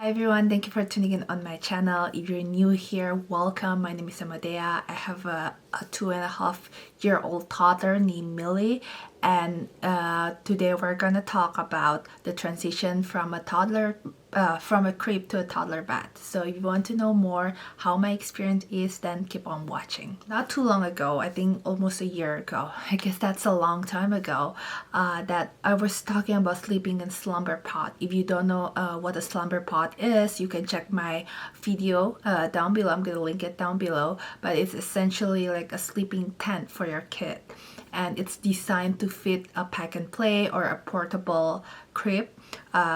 Hi everyone, thank you for tuning in on my channel. If you're new here, welcome. My name is Amadea. I have a 2.5-year-old toddler named Millie, and today we're gonna talk about the transition from a crib to a toddler bed. So if you want to know more how my experience is, then keep on watching. Not too long ago, I think almost a year ago, I guess that's a long time ago, that I was talking about sleeping in slumber pod. If you don't know what a slumber pod is, you can check my video down below. I'm gonna link it down below, but it's essentially like a sleeping tent for your kid, and it's designed to fit a pack and play or a portable crib,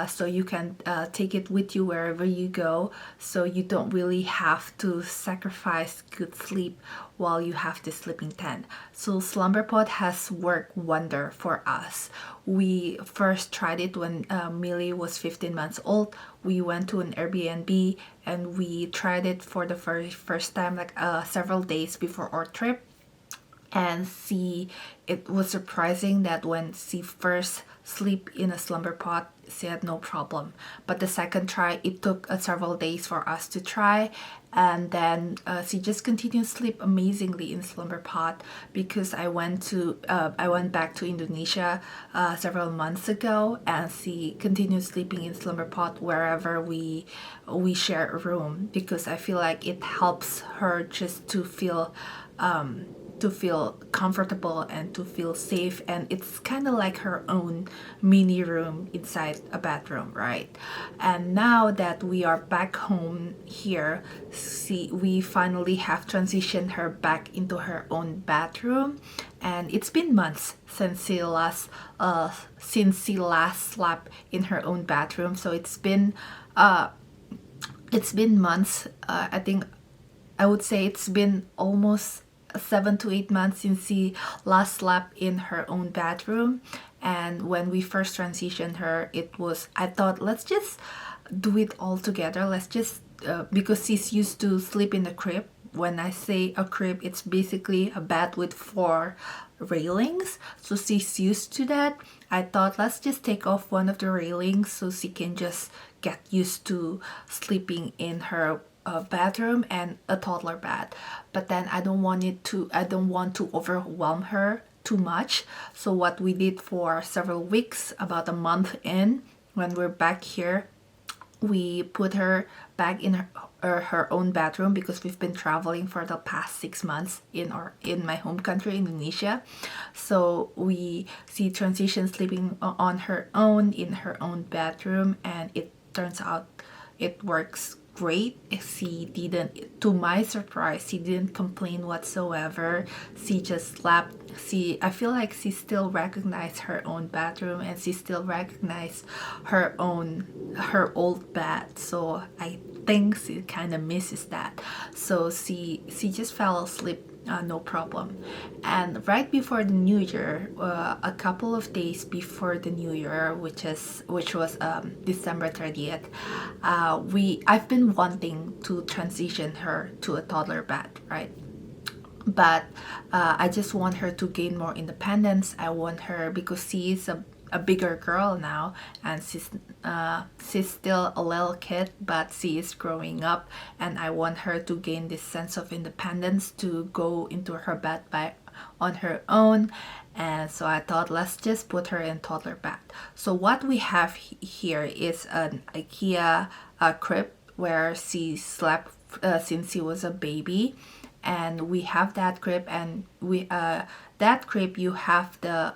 so you can take it with you wherever you go, so you don't really have to sacrifice good sleep while you have this sleeping tent. So SlumberPod has worked wonder for us. We first tried it when Millie was 15 months old. We went to an Airbnb and we tried it for the first time, like several days before our trip. And it was surprising that when she first sleep in a slumber pod, she had no problem. But the second try, it took several days for us to try, and then she just continued to sleep amazingly in slumber pod, because I went back to Indonesia several months ago, and she continued sleeping in slumber pod wherever we share a room, because I feel like it helps her just to feel comfortable and to feel safe, and it's kind of like her own mini room inside a bedroom, right? And now that we are back home here, we finally have transitioned her back into her own bedroom, and it's been months since she last slept in her own bedroom. So it's been months. I think I would say it's been almost 7 to 8 months since she last slept in her own bedroom. And when we first transitioned her, I thought, let's just do it all together. Let's just because she's used to sleep in a crib. When I say a crib, it's basically a bed with 4 railings, so she's used to that. I thought, let's just take off one of the railings so she can just get used to sleeping in her bedroom and a toddler bed. But then I don't want to overwhelm her too much. So what we did for several weeks, about a month in, when we're back here, we put her back in her own bedroom, because we've been traveling for the past 6 months in my home country, Indonesia. So she transitioned sleeping on her own in her own bedroom, and it turns out it works great. She didn't, to my surprise, she didn't complain whatsoever. She just slept. I feel like she still recognized her own bedroom, and she still recognized her old bed. So I think she kind of misses that. So she just fell asleep, no problem. And right before the new year, a couple of days before the new year, which was December 30th, I've been wanting to transition her to a toddler bed, right? But I just want her to gain more independence. I want her, because she is a bigger girl now, and she's still a little kid, but she is growing up, and I want her to gain this sense of independence to go into her bed on her own. And so I thought, let's just put her in toddler bed. So what we have here is an IKEA crib where she slept since she was a baby. And we have that crib, and that crib, you have the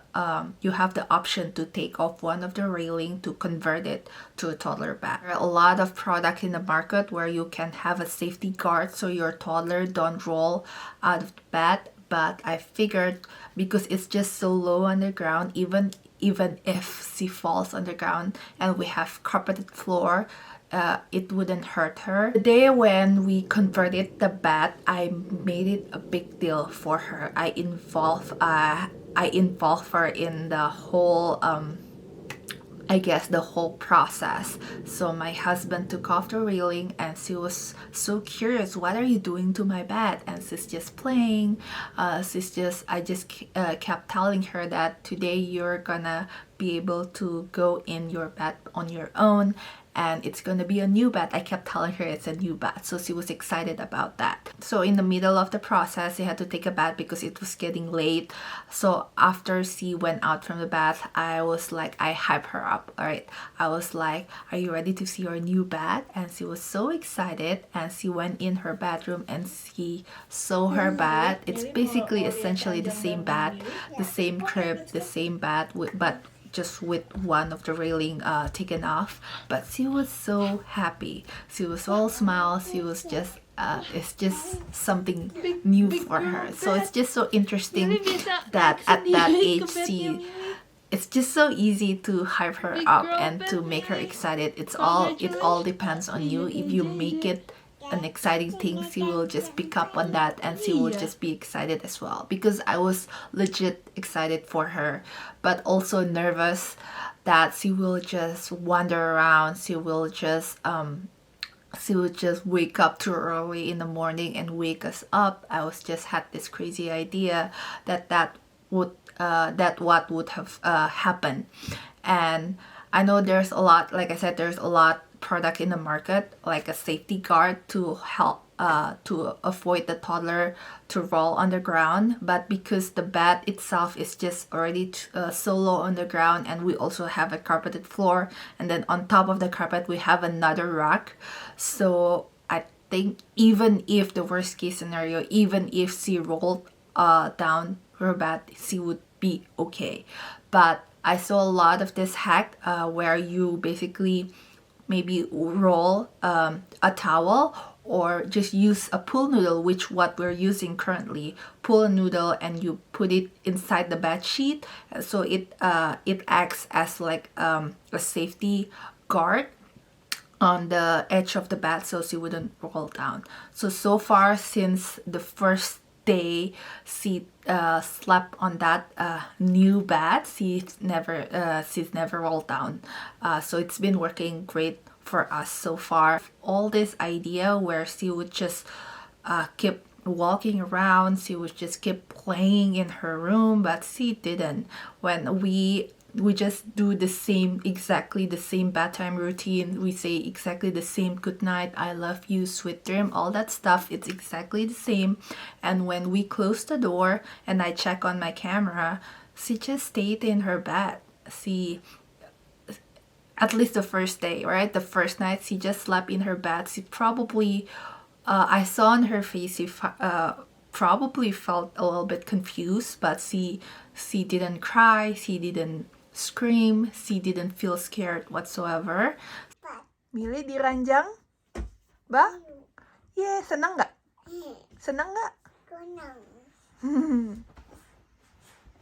option to take off one of the railing to convert it to a toddler bed. There are a lot of products in the market where you can have a safety guard so your toddler don't roll out of the bed. But I figured, because it's just so low on the ground, even if she falls on the ground and we have carpeted floor, it wouldn't hurt her. The day when we converted the bed, I made it a big deal for her. I involved her in the whole the whole process. So my husband took off the railing, and she was so curious, what are you doing to my bed? And she's just playing. I just kept telling her that today you're gonna be able to go in your bed on your own, and it's gonna be a new bed. I kept telling her it's a new bed, so she was excited about that. So in the middle of the process, she had to take a bath because it was getting late. So after she went out from the bath, I was like, I hype her up. All right, I was like, are you ready to see your new bed? And she was so excited, and she went in her bedroom and she saw her bed. It's basically essentially the same bed, the same crib, the same bed, but just with one of the railing taken off. But she was so happy. She was all smiles. She was just it's just something new for her. So it's just so interesting that at that age it's just so easy to hype her up and to make her excited. It all depends on you. If you make it an exciting thing, she will just pick up on that and she will just be excited as well, because I was legit excited for her, but also nervous that she will just wander around. She will just wake up too early in the morning and wake us up. I was just had this crazy idea that what would have happened. And I know there's a lot, like I said, there's a lot product in the market, like a safety guard to help to avoid the toddler to roll on the ground. But because the bed itself is just already so low on the ground, and we also have a carpeted floor, and then on top of the carpet we have another rack, so I think even if the worst case scenario, even if she rolled down her bed, she would be okay. But I saw a lot of this hack where you basically maybe roll a towel or just use a pool noodle, which what we're using currently. Pull a noodle and you put it inside the bed sheet, so it acts as like a safety guard on the edge of the bed so she wouldn't roll down. So far, since the first day she slept on that new bed, she's never rolled down. So it's been working great for us so far. All this idea where she would just keep walking around, she would just keep playing in her room, but she didn't. When we just do the same, exactly the same bedtime routine. We say exactly the same good night, I love you, sweet dream, all that stuff. It's exactly the same. And when we close the door and I check on my camera, she just stayed in her bed. She, at least the first day, right? The first night, she just slept in her bed. She probably, I saw on her face, she probably felt a little bit confused, but she didn't cry, she didn't scream, she didn't feel scared whatsoever. Milih diranjang? Ba? Yeah, senang nggak? Senang nggak? Senang.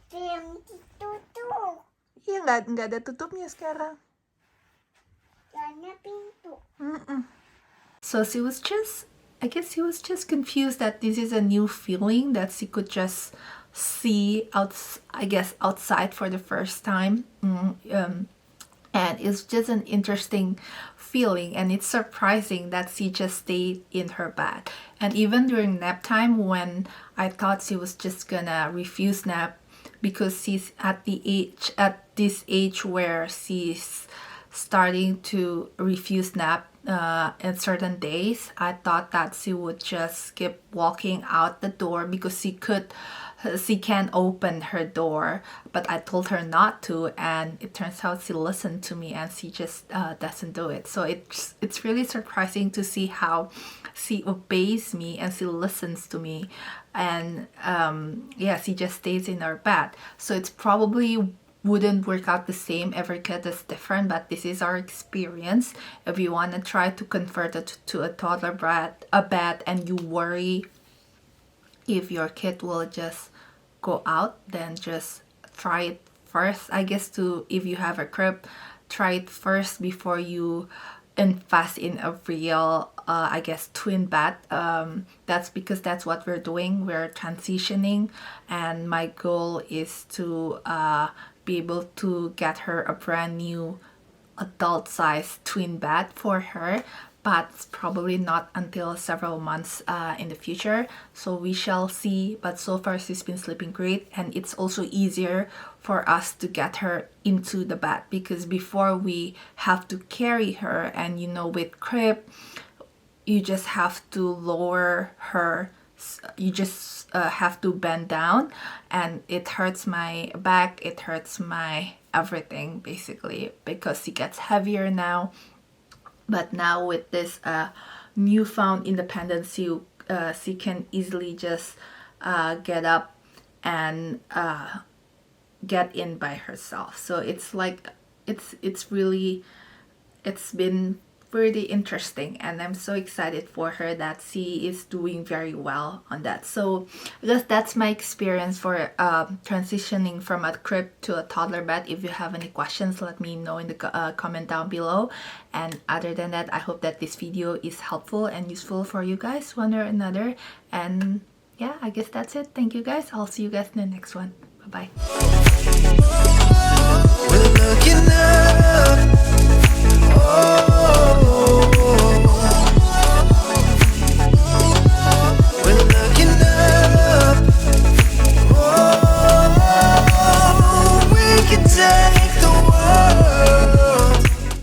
Yang ditutup. Iya, nggak ada tutupnya sekarang. Karena pintu. So she was just, I guess she was just confused that this is a new feeling that she could just see outside for the first time. And it's just an interesting feeling, and it's surprising that she just stayed in her bed. And even during nap time, when I thought she was just gonna refuse nap because she's at this age where she's starting to refuse nap at certain days, I thought that she would just keep walking out the door because she can open her door, but I told her not to, and it turns out she listened to me and she just doesn't do it. So it's really surprising to see how she obeys me and she listens to me, and she just stays in her bed. So it's probably wouldn't work out the same. Every kid is different, but this is our experience. If you want to try to convert it to a toddler bed and you worry if your kid will just go out, then just try it first. I guess if you have a crib, try it first before you invest in a real twin bed. That's because that's what we're doing. We're transitioning, and my goal is to be able to get her a brand new adult size twin bed for her. but probably not until several months in the future. So we shall see. But so far she's been sleeping great, and it's also easier for us to get her into the bed, because before we have to carry her, and you know, with crib you just have to lower her, you just have to bend down, and it hurts my back, it hurts my everything basically, because she gets heavier now. But now with this newfound independence, she can easily just get up and get in by herself. So it's like it's really, it's been pretty interesting, and I'm so excited for her that she is doing very well on that. So that's my experience for transitioning from a crib to a toddler bed. If you have any questions, let me know in the comment down below. And other than that, I hope that this video is helpful and useful for you guys one or another. And yeah, I guess that's it. Thank you guys. I'll see you guys in the next one. Bye bye. We're looking up. Oh.